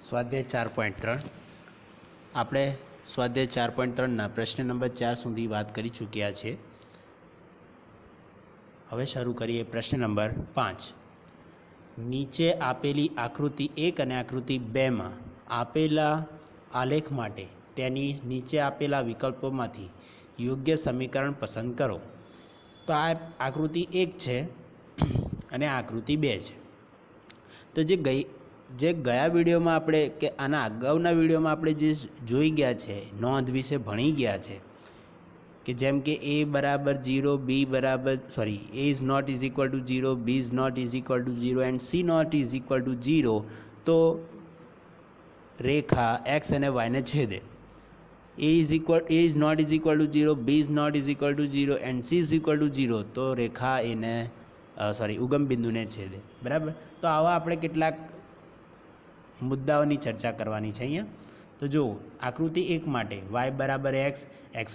સ્વાધ્યાય 4.3 આપણે સ્વાધ્યાય 4.3ના પ્રશ્ન નંબર 4 સુધી વાત કરી ચૂક્યા છે। હવે શરૂ કરીએ પ્રશ્ન નંબર 5। નીચે આપેલી આકૃતિ 1 અને આકૃતિ 2માં આપેલા આલેખ માટે તેની નીચે આપેલા વિકલ્પોમાંથી યોગ્ય સમીકરણ પસંદ કરો। તો આ આકૃતિ 1 છે અને આકૃતિ 2 છે। તો જે ગયા વિડીયોમાં આપણે કે આના અગાઉના વિડીયોમાં આપણે જે જોઈ ગયા છે, નોંધ વિશે ભણી ગયા છે કે જેમ કે a બરાબર 0, b બરાબર a is not is equal to 0, b is not is equal to 0 and c not is equal to 0, તો રેખા x અને y ને છેદે। a is not is equal to 0, b is not is equal to 0 and c is equal to 0, તો રેખા એને ઉગમ બિંદુને છેદે। બરાબર, તો આવા આપણે કેટલાક મુદ્દાઓની ચર્ચા કરવાની છે અહીંયા। તો જો આકૃતિ 1 માટે y બરાબર x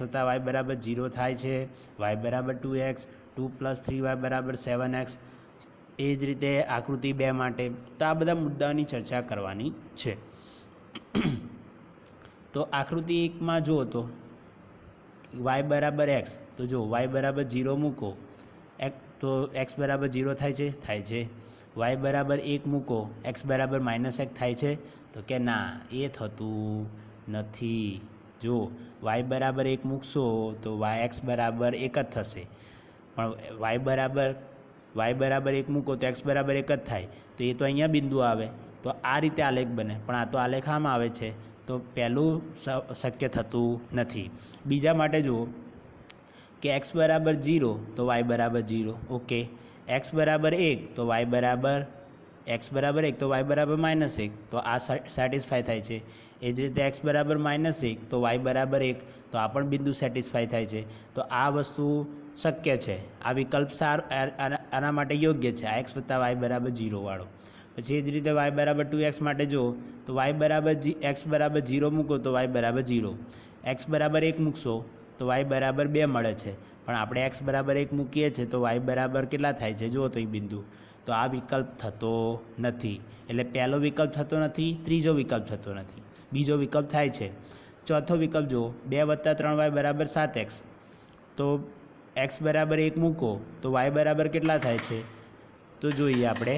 વત્તા y બરાબર 0 થાય છે, y બરાબર 2x, 2 + 3y બરાબર 7x। એ જ રીતે આકૃતિ 2 માટે તો આ બધા મુદ્દાઓની ચર્ચા કરવાની છે। તો આકૃતિ 1માં જુઓ તો y બરાબર x, તો જો y બરાબર 0 મૂકો તો x બરાબર 0 થાય છે। y બરાબર 1 મૂકો x બરાબર -1 થાય છે, તો કે ના, એ થતું નથી। જો y બરાબર 1 મૂકશો તો x બરાબર 1 જ થશે, પણ y બરાબર 1 મૂકો તો x બરાબર 1 જ થાય, તો એ તો અહીંયા બિંદુ આવે, તો આ રીતે આલેખ બને। પણ આ તો આલેખ આમ આવે છે, તો પહેલું શક્ય થતું નથી। બીજા માટે જુઓ કે x બરાબર 0 તો y બરાબર 0, ઓકે। x બરાબર 1 તો y બરાબર -1, તો આ સેટિસ્ફાય થાય છે। એ જ રીતે x બરાબર -1 તો y બરાબર 1, તો આ પણ બિંદુ સેટિસ્ફાય થાય છે। તો આ વસ્તુ શક્ય છે, આ વિકલ્પ આના માટે યોગ્ય છે, આ x વત્તા y બરાબર 0 વાળો। પછી એ જ રીતે y બરાબર 2x માટે જુઓ તો x બરાબર 0 મૂકો તો y બરાબર 0, x બરાબર 1 મૂકશો તો y બરાબર 2 મળે છે, પણ આપણે x બરાબર 1 મૂકીએ છીએ તો y બરાબર કેટલા થાય છે જુઓ તો એ બિંદુ, તો આ વિકલ્પ થતો નથી। એટલે પહેલો વિકલ્પ થતો નથી, ત્રીજો વિકલ્પ થતો નથી, બીજો વિકલ્પ થાય છે। ચોથો વિકલ્પ જુઓ 2 + 3y બરાબર 7x, તો x બરાબર 1 મૂકો તો y બરાબર કેટલા થાય છે, તો જોઈએ આપણે,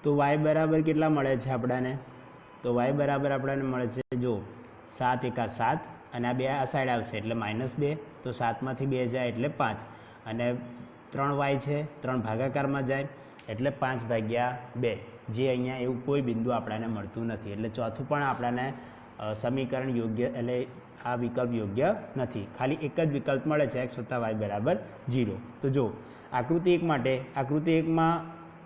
તો y બરાબર કેટલા મળે છે આપણને, તો y બરાબર આપણને મળે છે જો 7 × 7, અને આ 2 આ સાઈડ આવશે એટલે -2, તો 7માંથી 2 જાય એટલે 5, અને 3y છે, 3 ભાગાકારમાં જાય એટલે 5/2, જે અહીંયા એવું કોઈ બિંદુ આપણને મળતું નથી। એટલે ચોથું પણ આપણને સમીકરણ યોગ્ય, એટલે આ વિકલ્પ યોગ્ય નથી, ખાલી એક જ વિકલ્પ મળે છે, x વત્તા y બરાબર 0। તો જો આકૃતિ 1 માટે, આકૃતિ 1માં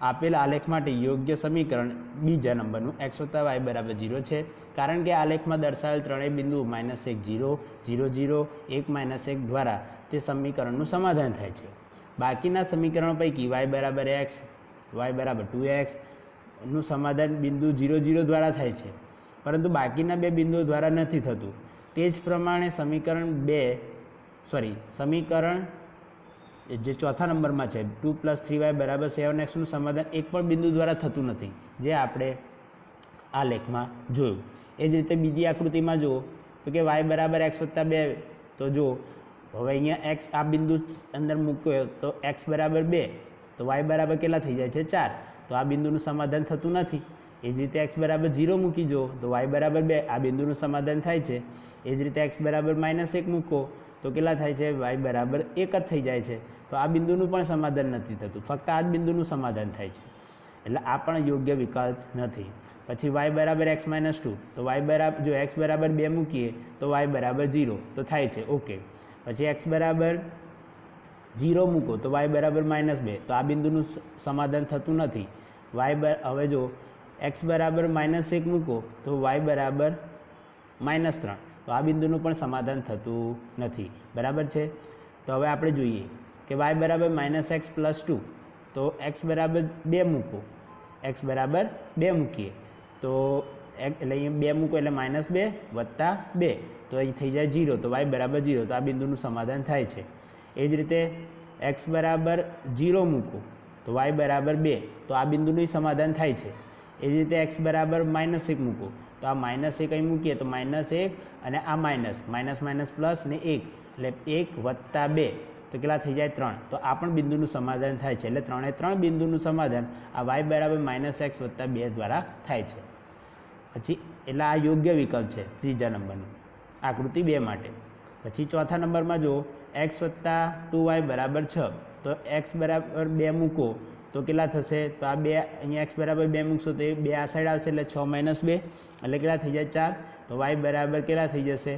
આપેલ આલેખ માટે યોગ્ય સમીકરણ બીજા નંબરનું x વત્તા y બરાબર 0 છે, કારણ કે આલેખમાં દર્શાવેલ ત્રણેય બિંદુ -1, 0, 0, 0, 1, -1 દ્વારા તે સમીકરણનું સમાધાન થાય છે। બાકીના સમીકરણો પૈકી y બરાબર x, y બરાબર 2x નું સમાધાન બિંદુ 0, 0 દ્વારા થાય છે, પરંતુ બાકીના બે બિંદુઓ દ્વારા નથી થતું। તે જ પ્રમાણે સમીકરણ જે ચોથા નંબરમાં છે 2 + 3y બરાબર 7x નું સમાધાન એક પણ બિંદુ દ્વારા થતું નથી, જે આપણે આ લેખમાં જોયું। એ જ રીતે બીજી આકૃતિમાં જુઓ તો કે y બરાબર x વત્તા 2, તો જો હવે અહીંયા x આ બિંદુ અંદર મૂક્યો તો x બરાબર 2, તો y બરાબર કેટલા થઈ જાય છે 4, તો આ બિંદુનું સમાધાન થતું નથી। એ જ રીતે x બરાબર 0 મૂકી જો તો y બરાબર 2, આ બિંદુનું સમાધાન થાય છે। એ જ રીતે x બરાબર -1 મૂકો તો કેટલા થાય છે, y બરાબર 1 જ થઈ જાય છે, તો આ બિંદુનું પણ સમાધાન નથી થતું, ફક્ત આ જ બિંદુનું સમાધાન થાય છે, એટલે આ પણ યોગ્ય વિકલ્પ નથી। પછી y બરાબર x - 2, તો જો x બરાબર 2 મૂકીએ તો y બરાબર 0, તો થાય છે, ઓકે। પછી x બરાબર 0 મૂકો તો y બરાબર -2, તો આ બિંદુનું સમાધાન થતું નથી। હવે જો x બરાબર -1 મૂકો તો y બરાબર -3, તો આ બિંદુનું પણ સમાધાન થતું નથી, બરાબર છે। તો હવે આપણે જોઈએ કે y બરાબર -x + 2, તો x બરાબર 2 મૂકો, x બરાબર 2 મૂકીએ તો એટલે અહીંયા 2 મૂકો એટલે -2 + 2, તો અહીં થઈ જાય 0, તો y બરાબર 0, તો આ બિંદુનું સમાધાન થાય છે। એ જ રીતે x બરાબર 0 મૂકો તો y બરાબર 2, તો આ બિંદુનું સમાધાન થાય છે। એ જ રીતે એક્સ બરાબર -1 મૂકો તો આ -1 અહીં મૂકીએ તો -1 અને આ માઇનસ માઇનસ પ્લસ ને 1 એટલે 1 વત્તા 2 તો કેટલા થઈ જાય 3 તો આ પણ બિંદુનું સમાધાન થાય છે એટલે 3 એ 3 બિંદુનું સમાધાન આ y બરાબર -x વત્તા 2 દ્વારા થાય છે પછી એટલે આ યોગ્ય વિકલ્પ છે ત્રીજા નંબરનો આકૃતિ 2 માટે પછી ચોથા નંબરમાં જો x વત્તા 2y બરાબર 6 તો x બરાબર 2 મૂકો તો કેટલા થશે તો આ 2 અહીંયા x બરાબર 2 મૂકશો તો એ 2 આ સાઈડ આવશે એટલે 6 - 2 એટલે કેટલા થઈ જાય 4 તો y બરાબર કેટલા થઈ જશે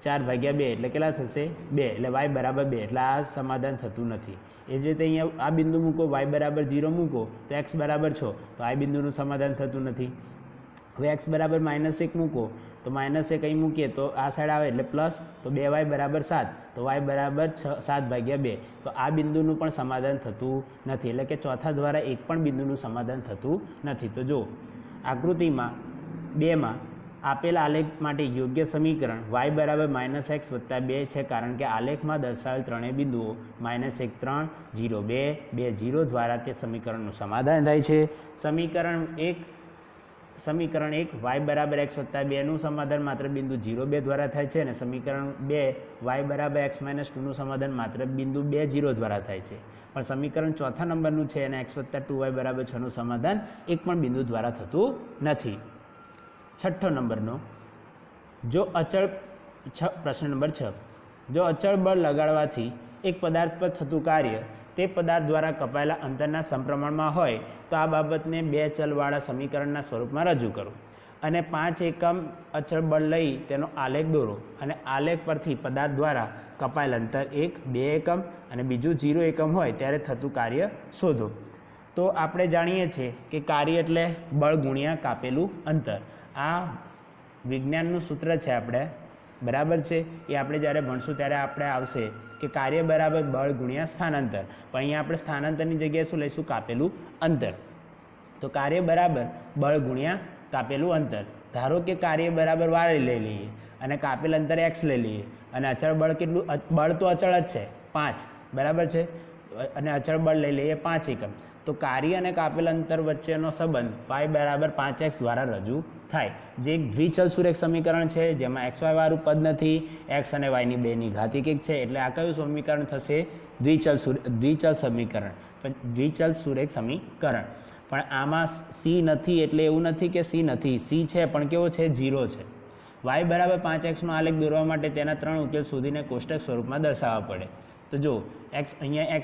4/2 એટલે કેટલા થશે 2 એટલે y બરાબર 2 એટલે આ સમાધાન થતું નથી એ જ રીતે અહીંયા આ બિંદુ મૂકો y બરાબર 0 મૂકો તો x બરાબર 6 તો આ બિંદુનું સમાધાન થતું નથી હવે x બરાબર -1 મૂકો તો -1 અહીં મૂકીએ તો આ સાઈડ આવે એટલે પ્લસ તો 2y બરાબર 7 તો y બરાબર 7/2 તો આ બિંદુનું પણ સમાધાન થતું નથી એટલે કે ચોથા દ્વારા એક પણ બિંદુનું સમાધાન થતું નથી તો જો આકૃતિમાં 2માં આપેલ આલેખ માટે યોગ્ય સમીકરણ y બરાબર -x વત્તા 2 છે કારણ કે આલેખમાં દર્શાવેલ ત્રણેય બિંદુઓ -1 3 0 2 2 0 દ્વારા તે સમીકરણનું સમાધાન થાય છે સમીકરણ 1 y બરાબર x વત્તા 2નું સમાધાન માત્ર બિંદુ 0 2 દ્વારા થાય છે અને સમીકરણ 2 y બરાબર x - 2નું સમાધાન માત્ર બિંદુ 2 0 દ્વારા થાય છે પણ સમીકરણ ચોથા નંબરનું છે અને x વત્તા 2y બરાબર 6નું સમાધાન એક પણ બિંદુ દ્વારા થતું નથી છઠ્ઠો નંબરનો જો અચળ પ્રશ્ન નંબર 6 જો અચળ બળ લગાડવાથી એક પદાર્થ પર થતું કાર્ય તે પદાર્થ દ્વારા કપાયેલા અંતરના સમપ્રમાણમાં હોય તો આ બાબતને 2 ચલવાળા સમીકરણના સ્વરૂપમાં રજૂ કરો અને 5 એકમ અચળ બળ લઈ તેનો આલેખ દોરો અને આલેખ પરથી પદાર્થ દ્વારા કપાયેલ અંતર 1 2 એકમ અને બીજું 0 એકમ હોય ત્યારે થતું કાર્ય શોધો તો આપણે જાણીએ છીએ કે કાર્ય એટલે બળ ગુણ્યા કાપેલું અંતર આ વિજ્ઞાનનું સૂત્ર છે આપણે બરાબર છે એ આપણે જ્યારે ભણશું ત્યારે આપણે આવશે કે કાર્ય બરાબર બળ ગુણ્યા સ્થાનાંતર પણ અહીંયા આપણે સ્થાનાંતરની જગ્યાએ શું લઈશું કાપેલું અંતર તો કાર્ય બરાબર બળ ગુણ્યા કાપેલું અંતર ધારો કે કાર્ય બરાબર y લઈ લઈએ અને કાપેલ અંતર x લઈ લઈએ અને અચળ બળ કેટલું બળ તો અચળ જ છે 5 બરાબર છે અને અચળ બળ લઈ લઈએ 5 એકમ તો કાર્ય અને કાપેલ અંતર વચ્ચેનો સંબંધ y બરાબર 5x દ્વારા રજૂ થાય જે એક દ્વિચલ સુરેખ સમીકરણ છે જેમાં xy વાળું પદ નથી x અને y ની બેની ઘાતિક એક છે એટલે આ કયું સમીકરણ થશે દ્વિચલ સમીકરણ દ્વિચલ સુરેખ સમીકરણ પણ આમાં c નથી એટલે એવું નથી કે c નથી c છે પણ કેવો છે 0 છે y બરાબર 5xનો આલેખ દોરવા માટે તેના 3 ઉકેલ શોધીને કોષ્ટક સ્વરૂપમાં દર્શાવવા પડે તો જો અહીંયા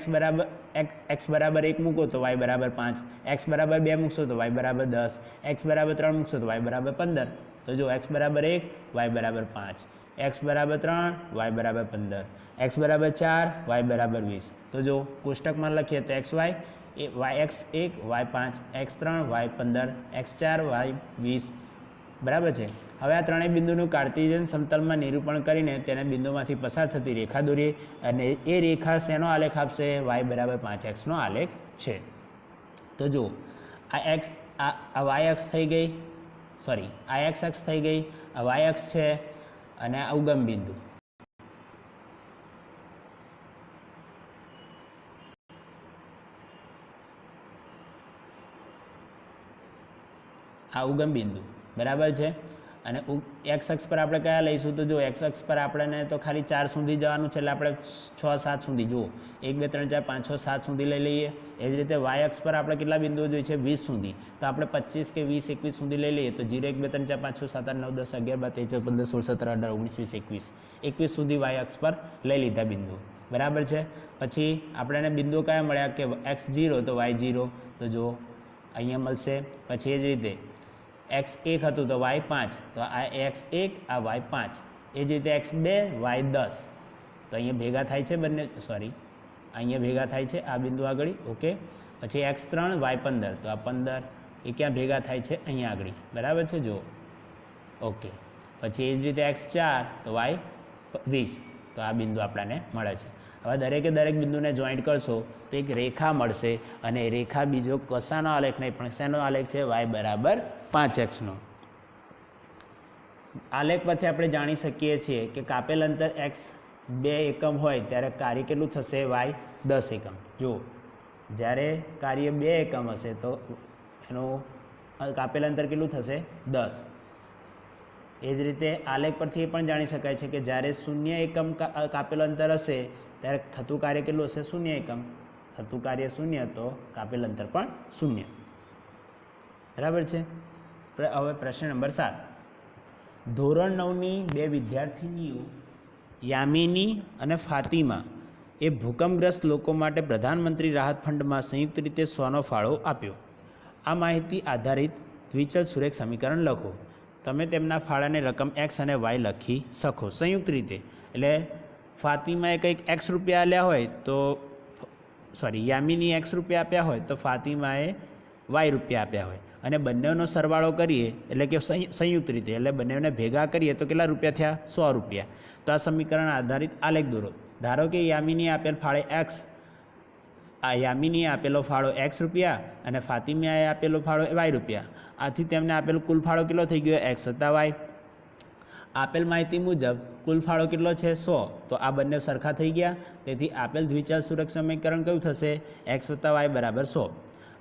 x બરાબર 1 મૂકો તો y બરાબર 5 x બરાબર 2 મૂકશો તો y બરાબર 10 x બરાબર 3 મૂકશો તો y બરાબર 15 તો જો x બરાબર 1 y બરાબર 5 x બરાબર 3 y બરાબર 15 x બરાબર 4 y બરાબર 20 તો જો કોષ્ટકમાં લખીએ તો xy x1 y5 x3 y15 x4 y20 બરાબર છે હવે આ ત્રણેય બિંદુનું કાર્ટેશિયન સમતલમાં નિરૂપણ કરીને તેને બિંદુમાંથી પસાર થતી રેખા દોરીએ અને એ રેખા શેનો આલેખ આપશે y બરાબર 5xનો આલેખ છે તો જો આ x આ y અક્ષ થઈ ગઈ સોરી આ x અક્ષ થઈ ગઈ આ y અક્ષ છે અને આ ઉગમ બિંદુ આ ઉગમ બિંદુ બરાબર છે અને x અક્ષ પર આપણે કયા લઈશું તો જો x અક્ષ પર આપણને તો ખાલી 4 સુધી જવાનું છે એટલે આપણે 6 7 સુધી જુઓ 1 2 3 4 5 6 7 સુધી લઈ લઈએ એ જ રીતે y અક્ષ પર આપણે કેટલા બિંદુઓ જોઈએ છે 20 સુધી તો આપણે 25 કે 20 21 સુધી લઈ લઈએ તો 0 1 2 3 4 5 6 7 8 9 10 11 12 13 14 15 16 17 18 19 20 21 સુધી y અક્ષ પર લઈ લીધા બિંદુ બરાબર છે પછી આપણને બિંદુઓ કયા મળ્યા કે x0 તો y0 તો જો અહીંયા મળશે પછી એ જ રીતે x1 હતું તો y5 તો આ x1 આ y5 એ જ રીતે x2 y10 તો અહીંયા ભેગા થાય છે બંને સોરી અહીંયા ભેગા થાય છે આ બિંદુ આગળ ઓકે પછી x3 y15 તો આ 15 એ ક્યાં ભેગા થાય છે અહીંયા આગળ બરાબર છે જો ઓકે પછી એ જ રીતે x4 તો y20 તો આ બિંદુ આપણને મળે છે હવે દરેકે દરેક બિંદુને જોઈન્ટ કરશો તો એક રેખા મળશે અને રેખા બીજો કશાનો આલેખ નહીં પણ શેનો આલેખ છે y બરાબર 5xનો આલેખ પરથી આપણે જાણી શકીએ છીએ કે કાપેલ અંતર x 2 એકમ હોય ત્યારે કાર્ય કેટલું થશે y 10 એકમ જો જ્યારે કાર્ય 2 એકમ હશે તો એનો કાપેલ અંતર કેટલું થશે 10. એ જ રીતે આલેખ પરથી એ પણ જાણી શકાય છે કે જ્યારે 0 એકમ કાપેલ અંતર હશે ત્યારે થતું કાર્ય કેટલું હશે 0 એકમ. થતું કાર્ય 0 તો કાપેલ અંતર પણ 0. બરાબર છે. હવે પ્રશ્ન નંબર 7. ધોરણ 9ની 2 વિદ્યાર્થીનીઓ યામિની અને ફાતિમા એ ભૂકંપગ્રસ્ત લોકો માટે પ્રધાનમંત્રી રાહત ફંડમાં સંયુક્ત રીતે 100નો ફાળો આપ્યો. આ માહિતી આધારિત દ્વિચલ સુરેખ સમીકરણ લખો. તમે તેમના ફાળાની રકમ એક્સ અને વાય લખી શકો સંયુક્ત રીતે. એટલે ફાતિમાએ કંઈક એક્સ રૂપિયા આપ્યા હોય તો યામિની એક્સ રૂપિયા આપ્યા હોય તો ફાતિમાએ વાય રૂપિયા આપ્યા હોય અને બંનેનો સરવાળો કરીએ એટલે કે સંયુક્ત રીતે એટલે બંનેને ભેગા કરીએ તો કેટલા રૂપિયા થયા 100 રૂપિયા. તો આ સમીકરણ આધારિત આલેખ દોરો. ધારો કે યામિનીએ આપેલ ફાળે એક્સ યામિનીએ આપેલો ફાળો એક્સ રૂપિયા અને ફાતિમાએ આપેલો ફાળો વાય રૂપિયા. આથી તેમને આપેલો કુલ ફાળો કેટલો થઈ ગયો એક્સ વત્તા વાય. આપેલ માહિતી મુજબ કુલ ફાળો કેટલો છે 100. તો આ બંને સરખા થઈ ગયા. તેથી આપેલ દ્વિચલ સુરેખ સમીકરણ કયું થશે એક્સ વત્તા વાય બરાબર 100.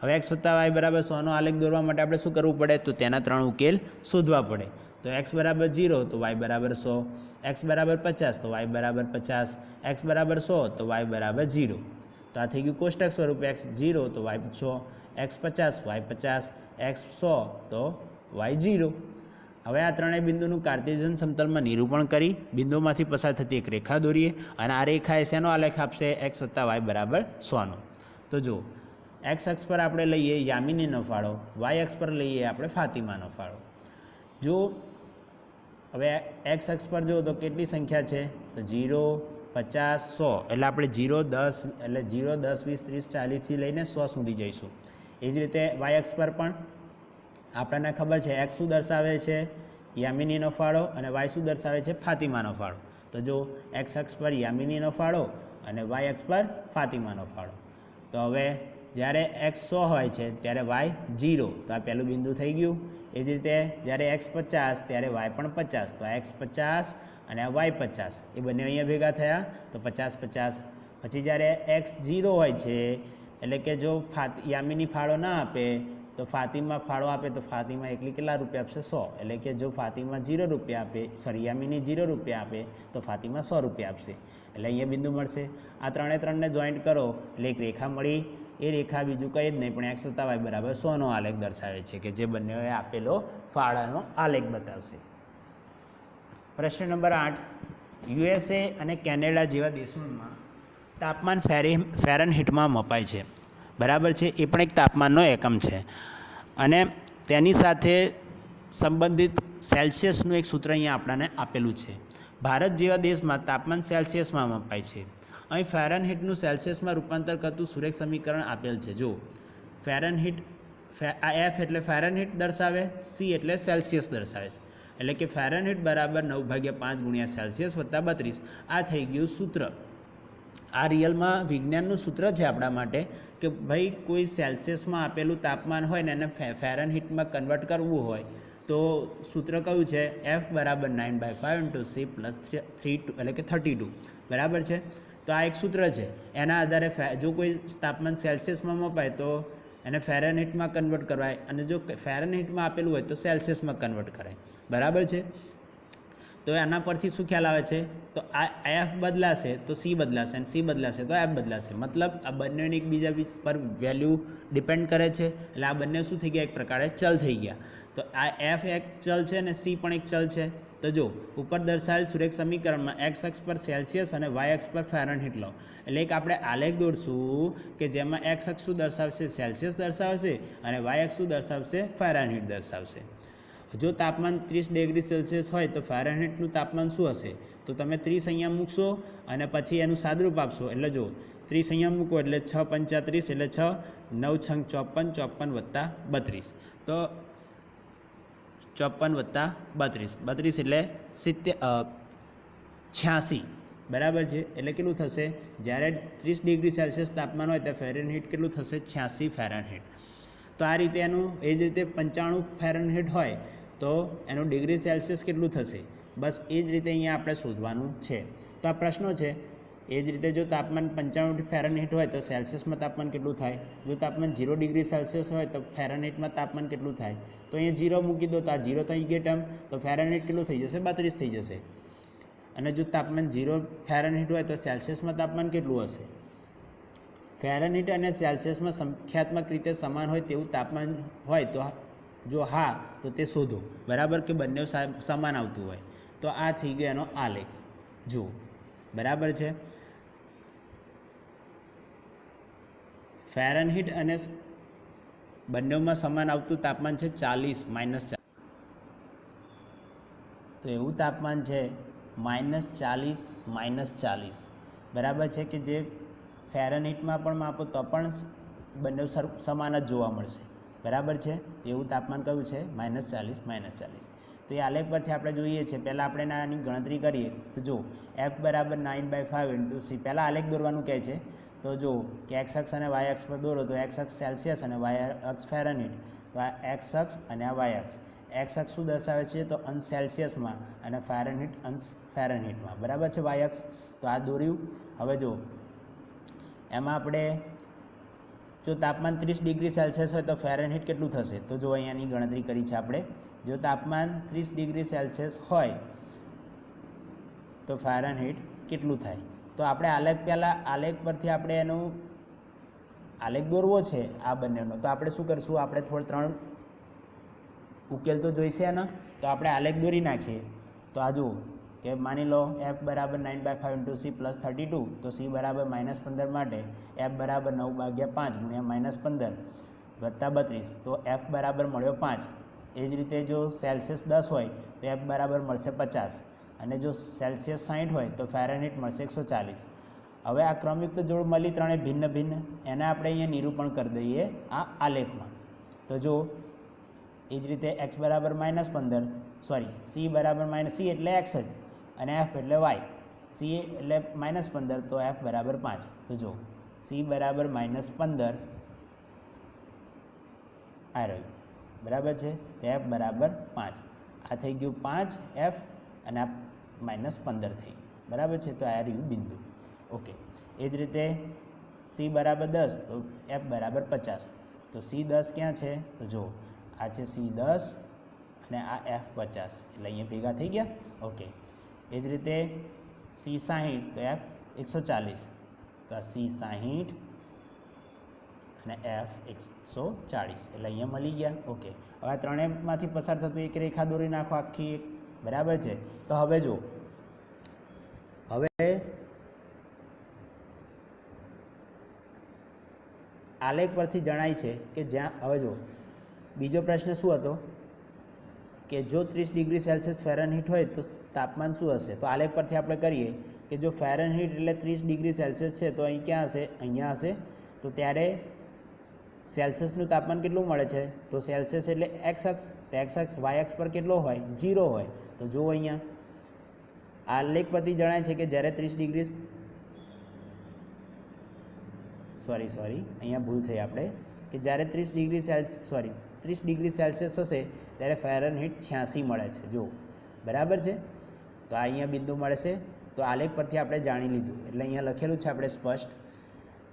હવે એક્સ વત્તા વાય બરાબર 100નો આલેખ દોરવા માટે આપણે શું કરવું પડે તો તેના 3 ઉકેલ શોધવા પડે. તો એક્સ બરાબર 0 તો વાય બરાબર 100, એક્સ બરાબર 50 તો વાય બરાબર 50, એક્સ બરાબર 100 તો વાય બરાબર 0. તો આ થઈ ગયું કોષ્ટક સ્વરૂપે એક્સ 0 તો વાય 100, એક્સ 50 વાય 50, એક્સ 100 તો વાય 0. હવે આ ત્રણેય બિંદુનું કાર્ટેશિયન સમતલમાં નિરૂપણ કરી બિંદુમાંથી પસાર થતી એક રેખા દોરીએ અને આ રેખા એ શેનો આલેખ આપશે એક્સ વત્તા વાય બરાબર 100નો. તો જો એક્સ અક્ષ પર આપણે લઈએ યામિનીનો ફાળો, વાય અક્ષ પર લઈએ આપણે ફાતિમાનો ફાળો. જો હવે એક્સ અક્ષ પર જો તો કેટલી સંખ્યા છે તો 0, 50, 100 એટલે આપણે 0, 10 એટલે 0, 10, 20, 30, 40થી લઈને 100 સુધી જઈશું. એ જ રીતે વાય અક્ષ પર પણ આપણને ખબર છે એક્સ શું દર્શાવે છે યામિનીનો ફાળો અને વાય શું દર્શાવે છે ફાતિમાનો ફાળો. તો જો એક્સ અક્ષ પર યામિનીનો ફાળો અને વાય અક્ષ પર ફાતિમાનો ફાળો. તો હવે જ્યારે એક્સ 100 હોય છે ત્યારે વાય 0. તો આ પહેલું બિંદુ થઈ ગયું. એ જ રીતે જ્યારે એક્સ 50 ત્યારે વાય પણ 50. તો આ એક્સ 50 અને આ વાય 50 એ બંને અહીંયા ભેગા થયા તો 50, 50. પછી જ્યારે એક્સ 0 હોય છે એટલે કે જો યામિની ફાળો ના આપે તો ફાતિમા ફાળો આપે તો ફાતિમા એકલી કેટલા રૂપિયા આપશે 100. એટલે કે જો ફાતિમા 0 રૂપિયા આપે યામિની 0 રૂપિયા આપે તો ફાતિમા 100 રૂપિયા આપશે. એટલે અહીંયા બિંદુ મળશે. આ ત્રણને જોઈન્ટ કરો એટલે એક રેખા મળી. એ રેખા બીજું કંઈ જ નહીં પણ એક્સ વત્તા વાય બરાબર 100નો આલેખ દર્શાવે છે કે જે બંનેએ આપેલો ફાળાનો આલેખ બતાવશે. પ્રશ્ન નંબર 8. યુએસએ અને કેનેડા જેવા દેશોમાં તાપમાન ફેરનહીટમાં મપાય છે. બરાબર છે. એ પણ એક તાપમાનનો એકમ છે અને તેની સાથે સંબંધિત સેલ્સિયસનું એક સૂત્ર અહીંયા આપણને આપેલું છે. ભારત જેવા દેશમાં તાપમાન સેલ્સિયસમાં મપાય છે. અહીં ફેરનહીટનું સેલ્સિયસમાં રૂપાંતર કરતું સુરેખ સમીકરણ આપેલ છે. જો ફેરનહીટ આ એફ એટલે ફેરનહીટ દર્શાવે, સી એટલે સેલ્સિયસ દર્શાવે છે. એટલે કે ફેરનહીટ બરાબર 9/5 ગુણ્યા સેલ્સિયસ વત્તા 32. આ થઈ ગયું સૂત્ર. આ રિયલમાં વિજ્ઞાનનું સૂત્ર છે આપણા માટે કે ભાઈ કોઈ સેલ્સિયસમાં આપેલું તાપમાન હોય ને એને ફેરનહીટમાં કન્વર્ટ કરવું હોય તો સૂત્ર કયું છે એફ બરાબર 9/5 × C + 32 એટલે કે 32. બરાબર છે. તો આ એક સૂત્ર છે. એના આધારે જો કોઈ તાપમાન સેલ્સિયસમાં મપાય તો એને ફેરનહીટમાં કન્વર્ટ કરવાય અને જો ફેરનહીટમાં આપેલું હોય તો સેલ્સિયસમાં કન્વર્ટ કરાય. બરાબર છે. તો એના પરથી શું ખ્યાલ આવે છે તો આ એફ બદલાશે તો સી બદલાશે અને સી બદલાશે તો એફ બદલાશે. મતલબ આ બંનેની એકબીજા પર વેલ્યુ ડિપેન્ડ કરે છે. એટલે આ બંને શું થઈ ગયા એક પ્રકારે ચલ થઈ ગયા. તો આ એફ એક ચલ છે અને સી પણ એક ચલ છે. તો જો ઉપર દર્શાવેલ સુરેખ સમીકરણમાં એક્સ અક્ષ પર સેલ્સિયસ અને વાય અક્ષ પર ફેરનહીટ લો. એટલે એક આપણે આલેખ દોરશું કે જેમાં એક્સ અક્ષ શું દર્શાવશે સેલ્સિયસ દર્શાવશે અને વાય અક્ષ શું દર્શાવશે ફેરનહીટ દર્શાવશે. જો તાપમાન 30 ડિગ્રી સેલ્સિયસ હોય તો ફેરનહીટનું તાપમાન શું હશે તો તમે 30 અહીંયા મૂકશો અને પછી એનું સાદરૂપ આપશો. એટલે જો 30 અહીંયા મૂકો એટલે 6 × 5 = 30 એટલે 6, 9 × 6 = 54, 54 + 32. તો 54 + 32, 32 એટલે 86. બરાબર છે. એટલે કેટલું થશે જ્યારે 30 ડિગ્રી સેલ્સિયસ તાપમાન હોય ત્યારે ફેરનહીટ કેટલું થશે 86 ફેરનહીટ. તો આ રીતે એનું એ જ રીતે 95 ફેરનહીટ હોય તો એનું ડિગ્રી સેલ્સિયસ કેટલું થશે બસ એ જ રીતે અહીંયા આપણે શોધવાનું છે. તો આ પ્રશ્નો છે એ જ રીતે જો તાપમાન 95 ફેરનહીટ હોય તો સેલ્સિયસમાં તાપમાન કેટલું થાય? જો તાપમાન 0 ડિગ્રી સેલ્સિયસ હોય તો ફેરનહીટમાં તાપમાન કેટલું થાય? તો અહીંયા 0 મૂકી દો તો આ 0 તો અહીં ગઈ ટર્મ, તો ફેરનહીટ કેટલું થઈ જશે? 32 થઈ જશે. અને જો તાપમાન 0 ફેરનહીટ હોય તો સેલ્સિયસમાં તાપમાન કેટલું હશે? ફેરનહીટ અને સેલ્સિયસમાં સંખ્યાત્મક રીતે સમાન હોય તેવું તાપમાન હોય તો જો હા તો તે શોધો. બરાબર કે બંને સમાન આવતું હોય તો આ થઈ ગયો એનો આલેખ. જુઓ બરાબર છે. ફેરનહીટ અને બંનેમાં સમાન આવતું તાપમાન છે 40 -40. તો એવું તાપમાન છે -40 -40. બરાબર છે કે જે ફેરનહીટમાં પણ માપો તો પણ બંને સમાન જ જોવા મળશે. બરાબર છે. એવું તાપમાન કયું છે? -40 -40. તો એ આલેખ પરથી આપણે જોઈએ છીએ. પહેલાં આપણે આની ગણતરી કરીએ તો જો F બરાબર 9/5 × C. પહેલાં આલેખ દોરવાનું કહે છે. તો જો કે એક્સ અક્ષ અને વાય અક્ષ પર દોરો તો એક્સ અક્ષ સેલ્સિયસ અને વાય અક્ષ ફેરનહીટ. તો આ એક્સ અક્ષ અને આ વાય અક્ષ. એક્સ અક્ષ શું દર્શાવે છે? તો અંશ સેલ્સિયસમાં અને ફેરનહીટ અંશ ફેરનહીટમાં. બરાબર છે વાય અક્ષ. તો આ દોર્યું. હવે જો એમાં આપણે જો તાપમાન 30 ડિગ્રી સેલ્સિયસ હોય તો ફેરનહીટ કેટલું થશે? તો જો અહીંયાની ગણતરી કરી છે આપણે. જો તાપમાન 30 ડિગ્રી સેલ્સિયસ હોય તો ફેરનહીટ કેટલું થાય? તો આપણે આલેખ પરથી આપણે એનો આલેખ દોરવો છે આ બંનેનો. તો આપણે શું કરીશું? આપણે ત્રણ ઉકેલ તો જોઈશે એના. તો આપણે આલેખ દોરી નાખીએ. તો આ જુઓ કે માની લો F બરાબર 9/5 × C + 32. તો C બરાબર -15 માટે F બરાબર 9/5 × -15 + 32. તો F બરાબર મળ્યો 5. એ જ રીતે જો સેલ્સિયસ 10 હોય તો F બરાબર મળશે 50. અને જો સેલ્સિયસ 60 હોય તો ફેરનહીટ મળશે 140. હવે આ ક્રમયુક્ત જોડ મળી ત્રણે ભિન્ન ભિન્ન એને આપણે અહીંયા નિરૂપણ કરી દઈએ આ આલેખમાં. તો જો એ જ રીતે x બરાબર -15 C બરાબર C એટલે x જ અને F એટલે y. C એટલે -15 તો F બરાબર 5. તો જો C બરાબર -15 આ રહ્યું. બરાબર છે. તો F બરાબર 5. આ થઈ ગયું 5F અને આ -15 થઈ. બરાબર છે. તો આ રહ્યું બિંદુ. ઓકે. એ જ રીતે C બરાબર 10 તો F બરાબર 50. તો C10 ક્યાં છે? તો જો આ છે C10 અને આ F50. એટલે અહીંયા ભેગા થઈ ગયા. ઓકે. એ જ રીતે C60 તો F140. તો આ C60 અને F140 એટલે અહીંયા મળી ગયા. ઓકે. હવે આ ત્રણેયમાંથી પસાર થતું એક રેખા દોરી નાખો આખી એક. બરાબર છે. તો હવે જો હવે આલેખ પરથી જણાય છે કે જ્યાં હવે જો બીજો પ્રશ્ન શું હતો કે જો 30 ડિગ્રી સેલ્સિયસ ફેરનહીટ હોય તો તાપમાન શું હશે? તો આલેખ પરથી આપણે કરીએ કે જો ફેરનહીટ એટલે 30 ડિગ્રી સેલ્સિયસ છે તો અહીં ક્યાં હશે? અહીંયા હશે. તો ત્યારે સેલ્સિયસનું તાપમાન કેટલું મળે છે? તો સેલ્સિયસ એટલે એક્સ અક્ષ. તો એક્સ અક્ષ વાય અક્ષ પર કેટલો હોય? 0 હોય. તો જુઓ અહીંયા આલેખ પરથી જણાય છે કે જ્યારે 30 ડિગ્રી અહીંયા ભૂલ થઈ આપણે કે જ્યારે 30 ડિગ્રી સેલ્સિયસ હશે ત્યારે ફેરનહીટ 86 મળે છે. જુઓ બરાબર છે. તો આ અહીંયા બિંદુ મળશે. તો આલેખ પરથી આપણે જાણી લીધું. એટલે અહીંયા લખેલું છે આપણે સ્પષ્ટ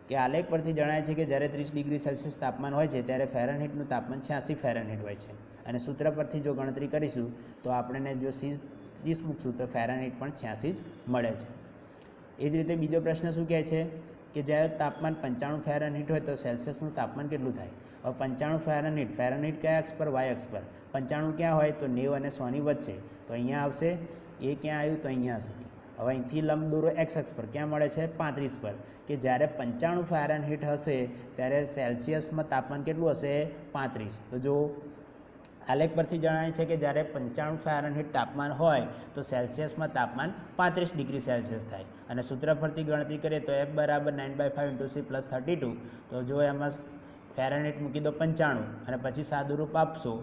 કે આલેખ પરથી જણાય છે કે જ્યારે 30 ડિગ્રી સેલ્સિયસ તાપમાન હોય છે ત્યારે ફેરનહીટનું તાપમાન 86 ફેરનહીટ હોય છે. અને સૂત્ર પરથી જો ગણતરી કરીશું તો આપણને જો C30 મૂકશું તો ફેરનહીટ પણ 86 જ મળે છે. એ જ રીતે બીજો પ્રશ્ન શું કહે છે કે જ્યારે તાપમાન 95 ફેરનહીટ હોય તો સેલ્સિયસનું તાપમાન કેટલું થાય? હવે 95 ફેરનહીટ કયા અક્ષ પર? વાય અક્ષ પર. 95 ક્યાં હોય? તો 90 અને 100 ની વચ્ચે. તો અહીંયા આવશે. એ ક્યાં આવ્યું? તો અહીંયા સુધી. હવે અહીંથી લંબ દોરો એક્સ અક્ષ પર. ક્યાં મળે છે? 35 પર. કે જ્યારે 95 ફેરનહીટ હશે ત્યારે સેલ્સિયસમાં તાપમાન કેટલું હશે? 35. તો જો આલેખ પરથી જણાય છે કે જ્યારે 95 ફેરનહીટ તાપમાન હોય તો સેલ્સિયસમાં તાપમાન 35 ડિગ્રી સેલ્સિયસ થાય. અને સૂત્ર પરથી ગણતરી કરીએ તો F બરાબર 9/5 × C + 32. તો જો એમાં ફેરનહીટ મૂકી દો 95 અને પછી સાદુરૂપ આપશો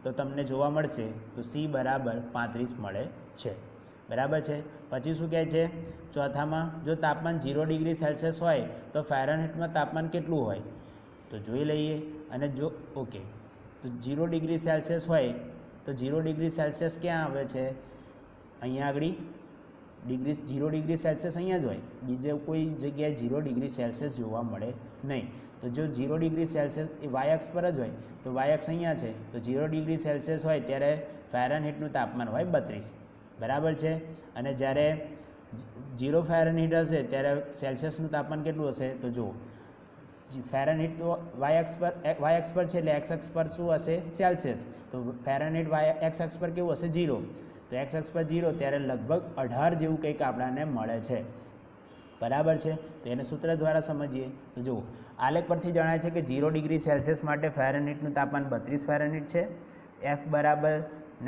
તો તમને જોવા મળશે તો C બરાબર 35 મળે છે. બરાબર છે. પછી શું કહે છે ચોથામાં? જો તાપમાન 0 ડિગ્રી સેલ્સિયસ હોય તો ફેરનહીટમાં તાપમાન કેટલું હોય? તો જોઈ લઈએ. અને જો ઓકે તો 0 ડિગ્રી સેલ્સિયસ હોય તો 0 ડિગ્રી સેલ્સિયસ ક્યાં આવે છે? અહીંયા આગળ 0 ડિગ્રી સેલ્સિયસ અહીંયા જ હોય, બીજે કોઈ જગ્યાએ 0 ડિગ્રી સેલ્સિયસ જોવા મળે નહીં. તો જો 0 ડિગ્રી સેલ્સિયસ એ વાય અક્ષ પર જ હોય તો વાય અક્ષ અહીંયા છે, તો 0 ડિગ્રી સેલ્સિયસ હોય ત્યારે ફેરનહીટનું તાપમાન હોય 32, બરાબર છે. અને જ્યારે 0 ફેરનહીટ હશે ત્યારે સેલ્સિયસનું તાપમાન કેટલું હશે? તો જુઓ ફેરનહીટ તો વાય અક્ષ પર છે એટલે એક્સ અક્ષ પર શું હશે? સેલ્સિયસ. તો ફેરનહીટ એક્સ અક્ષ પર કેવું હશે? 0. તો એક્સ અક્ષ પર 0 ત્યારે લગભગ 18 જેવું કંઈક આપણને મળે છે, બરાબર છે. તો એને સૂત્ર દ્વારા સમજીએ તો જુઓ આલેખ પરથી જણાય છે કે 0 ડિગ્રી સેલ્સિયસ માટે ફેરનહીટનું તાપમાન 32 ફેરનહીટ છે. એફ બરાબર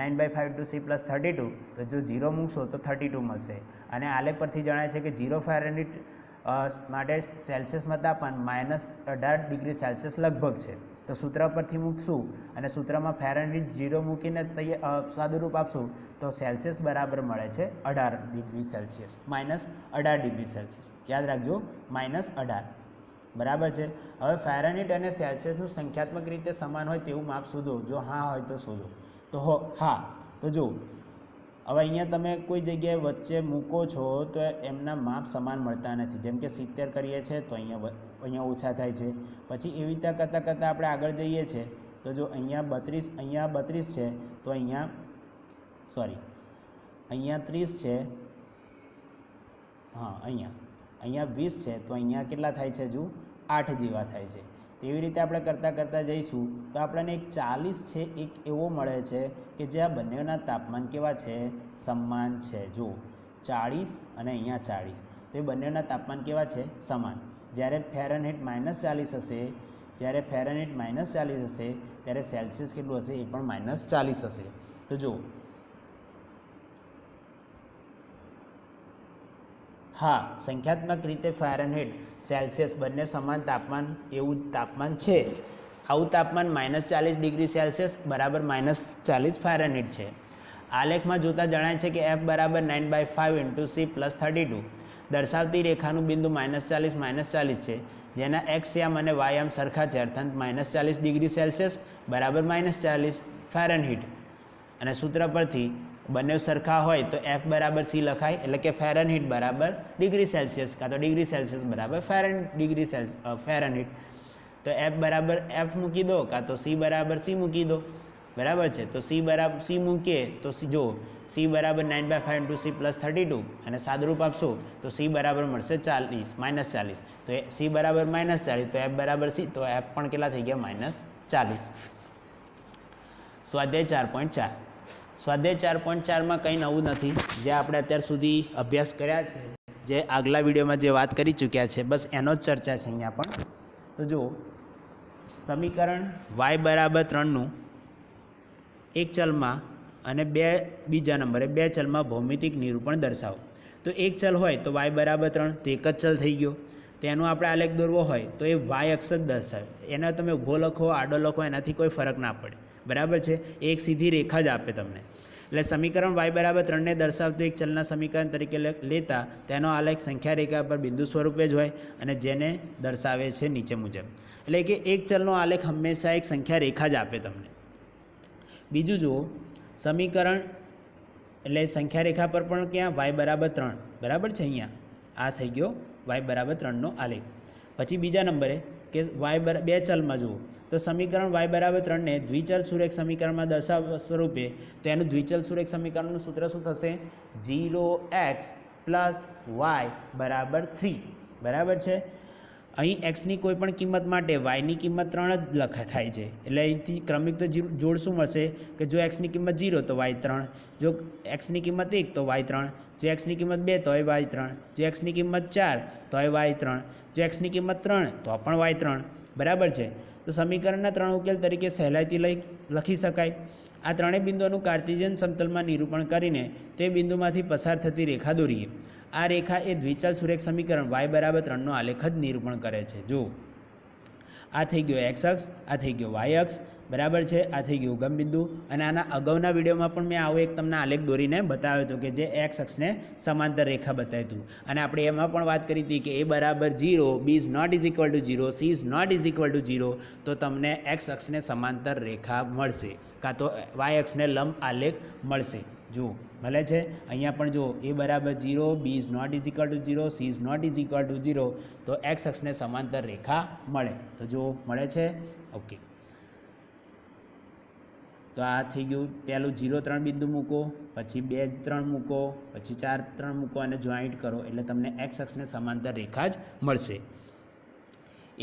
9/5 × C + 32, તો જો 0 મૂકશો તો 32 મળશે. અને આલેખ પરથી જણાય છે કે 0 ફેરનહીટ માટે સેલ્સિયસમાં તાપમાન -18 ડિગ્રી સેલ્સિયસ લગભગ છે. તો સૂત્ર પરથી મૂકશું અને સૂત્રમાં ફેરનહીટ 0 મૂકીને સાદુરૂપ આપશું તો સેલ્સિયસ બરાબર મળે છે 18 ડિગ્રી સેલ્સિયસ, -18 ડિગ્રી સેલ્સિયસ. યાદ રાખજો -18, બરાબર છે. હવે ફેરનહીટ અને સેલ્સિયસનું સંખ્યાત્મક રીતે સમાન હોય તેવું માપ શોધો. જો હા હોય તો શોધો. તો હા, તો જો હવે અહીંયા તમે કોઈ જગ્યાએ વચ્ચે મૂકો છો તો એમના માપ સમાન મળતા નથી. જેમ કે 70 કરીએ છીએ તો અહીંયા ઓછા થાય છે. પછી એવી રીતે કરતાં આપણે આગળ જઈએ છીએ તો જો અહીંયા 32 છે તો અહીંયા 30 છે, હા અહીંયા 20 છે તો અહીંયા કેટલા થાય છે? જો 8 જેવા થાય છે. એવી રીતે આપણે કરતાં જઈશું તો આપણને એક 40 છે એક એવો મળે છે કે જે આ બંનેના તાપમાન કેવા છે? સમાન છે. જો 40 અને અહીંયા 40, તો એ બંનેના તાપમાન કેવા છે? સમાન. જ્યારે ફેરનહીટ -40 હશે ત્યારે સેલ્સિયસ કેટલું હશે? એ પણ -40 હશે. તો જો હા, સંખ્યાત્મક રીતે ફેરનહીટ સેલ્સિયસ બંને સમાન તાપમાન એવું તાપમાન છે. આવું તાપમાન -40 ડિગ્રી સેલ્સિયસ બરાબર -40 ફેરનહીટ છે. આલેખમાં જોતાં જણાય છે કે F બરાબર 9/5 × C + 32 દર્શાવતી રેખાનું બિંદુ -40 છે, જેના એક્સ યામ અને વાય યામ સરખા છે, અર્થાત -40 ડિગ્રી સેલ્સિયસ બરાબર -40 ફેરનહીટ. અને સૂત્ર પરથી બંને સરખા હોય તો F બરાબર C લખાય, એટલે કે ફેરનહીટ બરાબર ડિગ્રી સેલ્સિયસ કાં તો ડિગ્રી સેલ્સિયસ બરાબર ફેરનહીટ. તો F બરાબર F મૂકી દો કાં તો C બરાબર C મૂકી દો, બરાબર છે. તો C મૂકીએ તો જો C બરાબર 9/5 × C + 32 અને સાદુરૂપ આપશો તો C બરાબર મળશે -40. તો C બરાબર -40 તો F બરાબર C, તો F પણ કેટલા થઈ ગયા? -40. સ્વાધ્યાય 4.4. સ્વાધ્યાય 4.4માં કંઈ નવું નથી. જે આપણે અત્યાર સુધી અભ્યાસ કર્યા છે, જે આગલા વિડીયોમાં જે વાત કરી ચૂક્યા છે, બસ એનો જ ચર્ચા છે અહીંયા પણ. તો જો સમીકરણ y બરાબર 3નું એક ચલમાં અને બીજા નંબરે 2 ચલમાં ભૌમિતિક નિરૂપણ દર્શાવો. તો એક ચલ હોય તો y બરાબર 3, તો એક જ ચલ થઈ ગયો. તો એનો આપણે આલેખ દોરવો હોય તો એ y અક્ષ જ દર્શાવે. એના તમે ઊભો લખો, આડો લખો, એનાથી કોઈ ફરક ના પડે, બરાબર છે. એક સીધી રેખા જ આપે તમને. એટલે સમીકરણ y બરાબર 3ને દર્શાવતું એક ચલના સમીકરણ તરીકે લેતા તેનો આલેખ સંખ્યા રેખા પર બિંદુ સ્વરૂપે જ હોય અને જેને દર્શાવે છે નીચે મુજબ. એટલે કે એક ચલનો આલેખ હંમેશા એક સંખ્યા રેખા જ આપે તમને. બીજું જુઓ, સમીકરણ એટલે સંખ્યા રેખા પર પણ ક્યાં? y બરાબર 3, બરાબર છે. અહીંયા આ થઈ ગયો y બરાબર 3નો આલેખ. પછી બીજા નંબરે કે બે ચલમાં જુઓ તો સમીકરણ y બરાબર 3ને દ્વિચલ સુરેખ સમીકરણમાં દર્શાવવા સ્વરૂપે તો એનું દ્વિચલ સુરેખ સમીકરણનું સૂત્ર શું થશે? 0x + y બરાબર 3, બરાબર છે. અહીં એક્સની કોઈ પણ કિંમત માટે વાયની કિંમત 3 જ થાય છે. એટલે અહીંથી ક્રમિક તો જોડ શું મળશે કે જો એક્સની કિંમત 0 તો y 3, જો એક્સની કિંમત 1 તો y 3, જો એક્સની કિંમત 2 તો y 3, જો એક્સની કિંમત 4 તો y 3, જો એક્સની કિંમત 3 તો પણ y 3, બરાબર છે. તો સમીકરણના 3 ઉકેલ તરીકે સહેલાઈથી લખી શકાય. આ ત્રણેય બિંદુઓનું કાર્ટેશિયન સમતલમાં નિરૂપણ કરીને તે બિંદુમાંથી પસાર થતી રેખા દોરીએ. આ રેખા એ દ્વિચલ સુરેખ સમીકરણ y બરાબર 3નો આલેખ જ નિરૂપણ કરે છે. જો આ થઈ ગયો x અક્ષ, આ થઈ ગયો y અક્ષ, બરાબર છે. આ થઈ ગયું ઉગમ બિંદુ. અને આના અગાઉના વિડીયોમાં પણ મેં આવો એક તમને આલેખ દોરીને બતાવ્યો હતો કે જે x અક્ષને સમાંતર રેખા બતાવ્યું હતું. અને આપણે એમાં પણ વાત કરી હતી કે a બરાબર 0, b is not is equal to 0, c is not is equal to 0, તો તમને x અક્ષને સમાંતર રેખા મળશે કાં તો y અક્ષને લંબ આલેખ મળશે, જો મળે છે અહીંયા પણ જો એ બરાબર 0, બી is not is equal to 0, C is not is equal to 0, તો એક્સ અક્ષને સમાંતર રેખા મળે. તો જો મળે છે. ઓકે, તો આ થઈ ગયું. પહેલું 0, 3 બિંદુ મૂકો, પછી 2, 3 મૂકો, પછી 4, 3 મૂકો અને જોઈન્ટ કરો એટલે તમને એક્સ અક્ષને સમાંતર રેખા જ મળશે.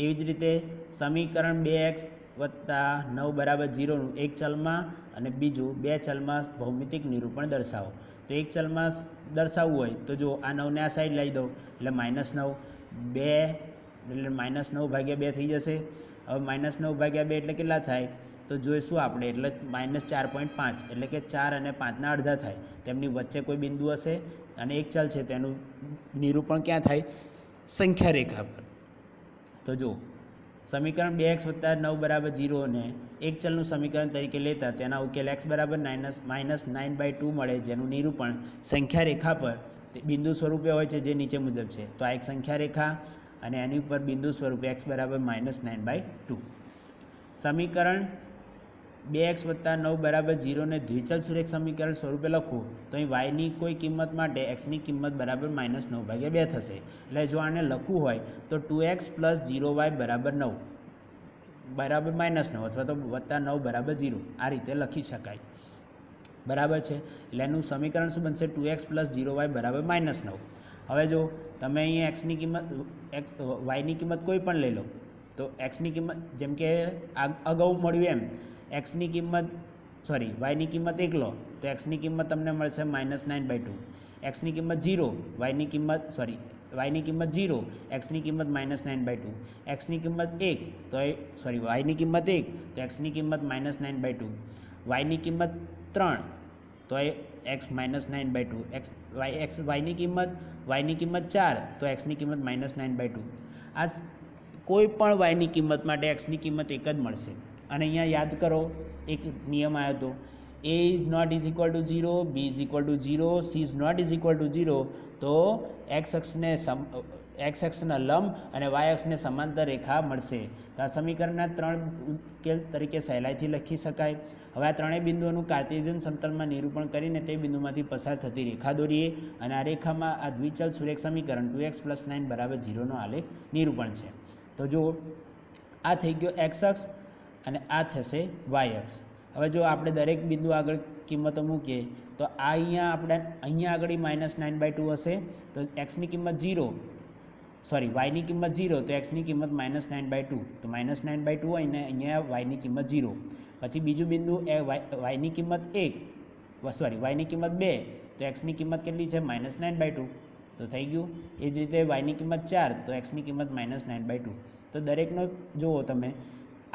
એવી જ રીતે સમીકરણ 2x + 9 બરાબર 0નું એક ચલમાં અને બીજું 2 ચલમાં ભૌમિતિક નિરૂપણ દર્શાવો. તો એક ચલમાં દર્શાવવું હોય તો જો આ 9ને આ સાઈડ લઈ દો એટલે -9, 2 એટલે -9/2 થઈ જશે. હવે -9/2 એટલે કેટલા થાય તો જોઈશું આપણે, એટલે -4.5 એટલે કે 4 અને 5ના અડધા થાય. તેમની વચ્ચે કોઈ બિંદુ હશે અને એક ચલ છે તેનું નિરૂપણ ક્યાં થાય? સંખ્યા રેખા પર. તો જો સમીકરણ 2x + 9 બરાબર 0 ને એક ચલનું સમીકરણ તરીકે લેતા તેના ઉકેલ x બરાબર -9/2 મળે, જેનું નિરૂપણ સંખ્યા રેખા પર બિંદુ સ્વરૂપે હોય છે, જે નીચે મુજબ છે. તો આ એક સંખ્યા રેખા અને એની ઉપર બિંદુ સ્વરૂપે x બરાબર -9/2. સમીકરણ 2x + 9 બરાબર 0 ને દ્વિચલ સુરેખ સમીકરણ સ્વરૂપે લખવું તો અહીં yની કોઈ કિંમત માટે xની કિંમત બરાબર -9/2 થશે. એટલે જો આને લખવું હોય તો 2x + 0y બરાબર 9 બરાબર -9 અથવા તો +9 બરાબર 0 આ રીતે લખી શકાય. બરાબર છે. એટલે એનું સમીકરણ શું બનશે? 2x + 0y બરાબર -9. હવે જો તમે અહીંયા xની કિંમત yની કિંમત કોઈ પણ લઈ લો તો xની કિંમત જેમ કે અગાઉ મળ્યું એમ xની કિંમત yની કિંમત 1 લો તો xની કિંમત તમને મળશે -9/2. xની કિંમત 0, yની કિંમત 0, xની કિંમત -9/2. xની કિંમત 1 તો yની કિંમત 1 તો xની કિંમત -9/2. yની કિંમત 3 તો x -9/2. yની કિંમત 4 તો xની કિંમત -9/2. આ કોઈ પણ yની કિંમત માટે xની કિંમત એક જ મળશે. અને અહીંયા યાદ કરો એક નિયમ આવ્યો હતો, a is not is equal to 0, B is equal to 0, C is not is equal to 0, તો એક્સ અક્ષના લંબ અને વાય અક્ષને સમાંતર રેખા મળશે. તો આ સમીકરણના 3 ઉકેલ તરીકે સહેલાઈથી લખી શકાય. હવે આ ત્રણેય બિંદુઓનું કાર્ટેશિયન સમતલમાં નિરૂપણ કરીને તે બિંદુમાંથી પસાર થતી રેખા દોરીએ અને આ રેખામાં આ દ્વિચલ સુરેખ સમીકરણ 2x + 9 બરાબર 0નો આલેખ નિરૂપણ છે. તો જો આ થઈ ગયો એક્સ અક્ષ અને આ થશે વાય અક્ષ. હવે જો આપણે દરેક બિંદુ આગળ કિંમતો મૂકીએ તો આ અહીંયા આગળ -9/2 હશે તો એક્સની કિંમત 0, વાયની કિંમત 0 તો એક્સની કિંમત -9/2. તો -9/2 હોય ને અહીંયા વાયની કિંમત 0. પછી બીજું બિંદુ વાયની કિંમત 1, વાયની કિંમત 2 તો એક્સની કિંમત કેટલી છે? -9/2. તો થઈ ગયું. એ જ રીતે વાયની કિંમત 4 તો એક્સની કિંમત -9/2. તો દરેકનો જુઓ તમે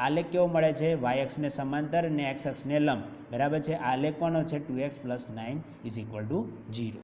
આલેખ કેવો મળે છે? વાય અક્ષને સમાંતર અને એક્સ અક્ષને લંબ. બરાબર છે. આલેખ કોનો છે? 2x + 9 = 0.